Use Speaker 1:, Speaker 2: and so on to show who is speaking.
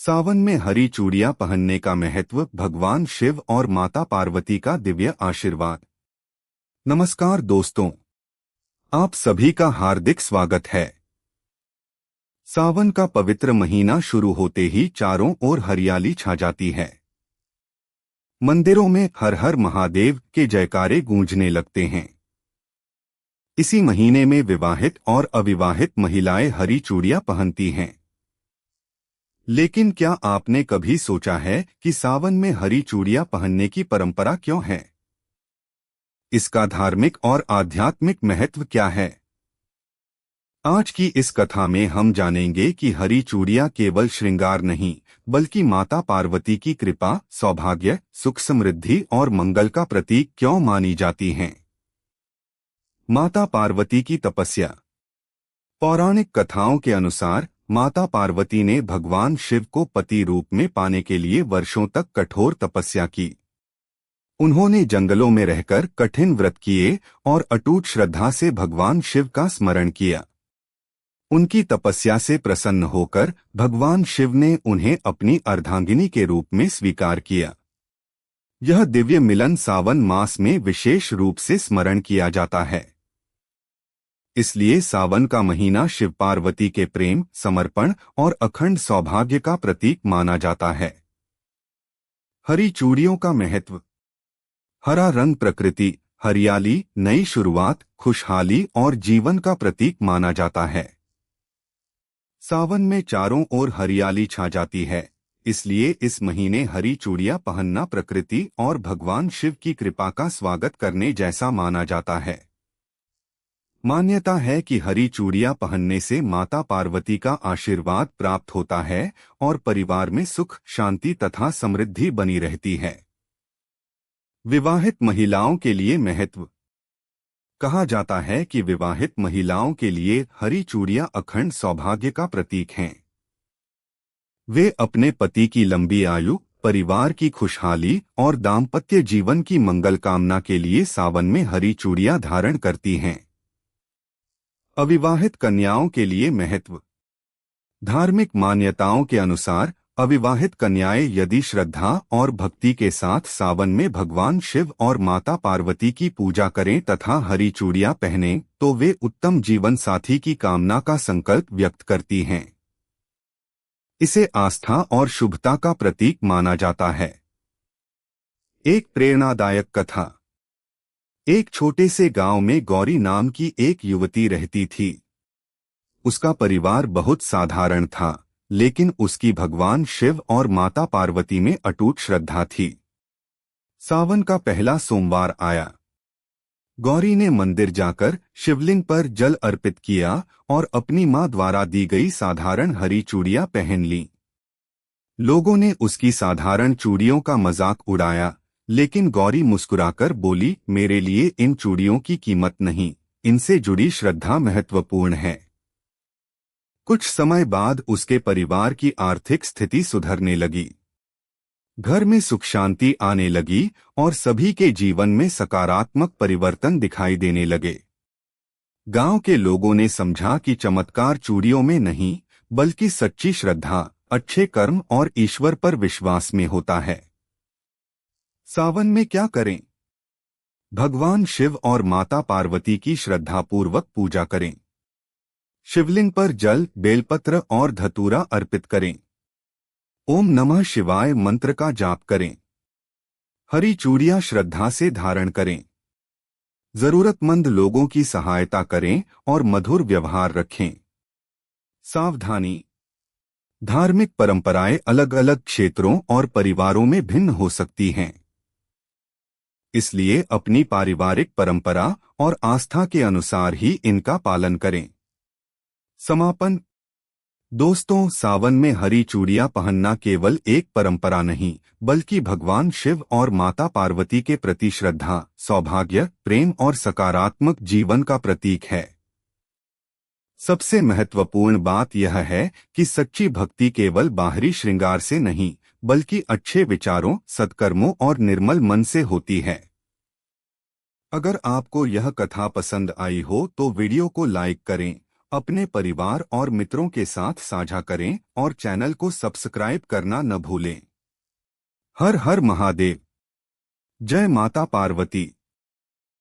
Speaker 1: सावन में हरी चूड़ियां पहनने का महत्व, भगवान शिव और माता पार्वती का दिव्य आशीर्वाद। नमस्कार दोस्तों, आप सभी का हार्दिक स्वागत है। सावन का पवित्र महीना शुरू होते ही चारों ओर हरियाली छा जाती है। मंदिरों में हर हर महादेव के जयकारे गूंजने लगते हैं। इसी महीने में विवाहित और अविवाहित महिलाएं हरी चूड़ियां पहनती हैं। लेकिन क्या आपने कभी सोचा है कि सावन में हरी चूड़ियां पहनने की परंपरा क्यों है? इसका धार्मिक और आध्यात्मिक महत्व क्या है? आज की इस कथा में हम जानेंगे कि हरी चूड़ियां केवल श्रृंगार नहीं, बल्कि माता पार्वती की कृपा, सौभाग्य, सुख समृद्धि और मंगल का प्रतीक क्यों मानी जाती हैं। माता पार्वती की तपस्या। पौराणिक कथाओं के अनुसार माता पार्वती ने भगवान शिव को पति रूप में पाने के लिए वर्षों तक कठोर तपस्या की। उन्होंने जंगलों में रहकर कठिन व्रत किए और अटूट श्रद्धा से भगवान शिव का स्मरण किया। उनकी तपस्या से प्रसन्न होकर भगवान शिव ने उन्हें अपनी अर्धांगिनी के रूप में स्वीकार किया। यह दिव्य मिलन सावन मास में विशेष रूप से स्मरण किया जाता है। इसलिए सावन का महीना शिव पार्वती के प्रेम, समर्पण और अखंड सौभाग्य का प्रतीक माना जाता है। हरी चूड़ियों का महत्व। हरा रंग प्रकृति, हरियाली, नई शुरुआत, खुशहाली और जीवन का प्रतीक माना जाता है। सावन में चारों ओर हरियाली छा जाती है, इसलिए इस महीने हरी चूड़ियां पहनना प्रकृति और भगवान शिव की कृपा का स्वागत करने जैसा माना जाता है। मान्यता है कि हरी चूड़ियां पहनने से माता पार्वती का आशीर्वाद प्राप्त होता है और परिवार में सुख, शांति तथा समृद्धि बनी रहती है। विवाहित महिलाओं के लिए महत्व। कहा जाता है कि विवाहित महिलाओं के लिए हरी चूड़ियां अखंड सौभाग्य का प्रतीक हैं। वे अपने पति की लंबी आयु, परिवार की खुशहाली और दाम्पत्य जीवन की मंगल कामना के लिए सावन में हरी चूड़ियां धारण करती हैं। अविवाहित कन्याओं के लिए महत्व। धार्मिक मान्यताओं के अनुसार अविवाहित कन्याएं यदि श्रद्धा और भक्ति के साथ सावन में भगवान शिव और माता पार्वती की पूजा करें तथा हरी चूड़ियां पहनें, तो वे उत्तम जीवन साथी की कामना का संकल्प व्यक्त करती हैं। इसे आस्था और शुभता का प्रतीक माना जाता है। एक प्रेरणादायक कथा। एक छोटे से गांव में गौरी नाम की एक युवती रहती थी। उसका परिवार बहुत साधारण था, लेकिन उसकी भगवान शिव और माता पार्वती में अटूट श्रद्धा थी। सावन का पहला सोमवार आया। गौरी ने मंदिर जाकर शिवलिंग पर जल अर्पित किया और अपनी मां द्वारा दी गई साधारण हरी चूड़ियां पहन लीं। लोगों ने उसकी साधारण चूड़ियों का मजाक उड़ाया, लेकिन गौरी मुस्कुराकर बोली, मेरे लिए इन चूड़ियों की कीमत नहीं, इनसे जुड़ी श्रद्धा महत्वपूर्ण है। कुछ समय बाद उसके परिवार की आर्थिक स्थिति सुधरने लगी। घर में सुख शांति आने लगी और सभी के जीवन में सकारात्मक परिवर्तन दिखाई देने लगे। गांव के लोगों ने समझा कि चमत्कार चूड़ियों में नहीं, बल्कि सच्ची श्रद्धा, अच्छे कर्म और ईश्वर पर विश्वास में होता है। सावन में क्या करें? भगवान शिव और माता पार्वती की श्रद्धापूर्वक पूजा करें। शिवलिंग पर जल, बेलपत्र और धतूरा अर्पित करें। ओम नमः शिवाय मंत्र का जाप करें। हरी चूड़ियां श्रद्धा से धारण करें। जरूरतमंद लोगों की सहायता करें और मधुर व्यवहार रखें। सावधानी। धार्मिक परंपराएं अलग अलग क्षेत्रों और परिवारों में भिन्न हो सकती हैं। इसलिए अपनी पारिवारिक परंपरा और आस्था के अनुसार ही इनका पालन करें। समापन। दोस्तों, सावन में हरी चूड़ियां पहनना केवल एक परंपरा नहीं, बल्कि भगवान शिव और माता पार्वती के प्रति श्रद्धा, सौभाग्य, प्रेम और सकारात्मक जीवन का प्रतीक है। सबसे महत्वपूर्ण बात यह है कि सच्ची भक्ति केवल बाहरी श्रृंगार से नहीं, बल्कि अच्छे विचारों, सत्कर्मों और निर्मल मन से होती है। अगर आपको यह कथा पसंद आई हो तो वीडियो को लाइक करें अपने परिवार और मित्रों के साथ साझा करें और चैनल को सब्सक्राइब करना न भूलें। हर हर महादेव। जय माता पार्वती।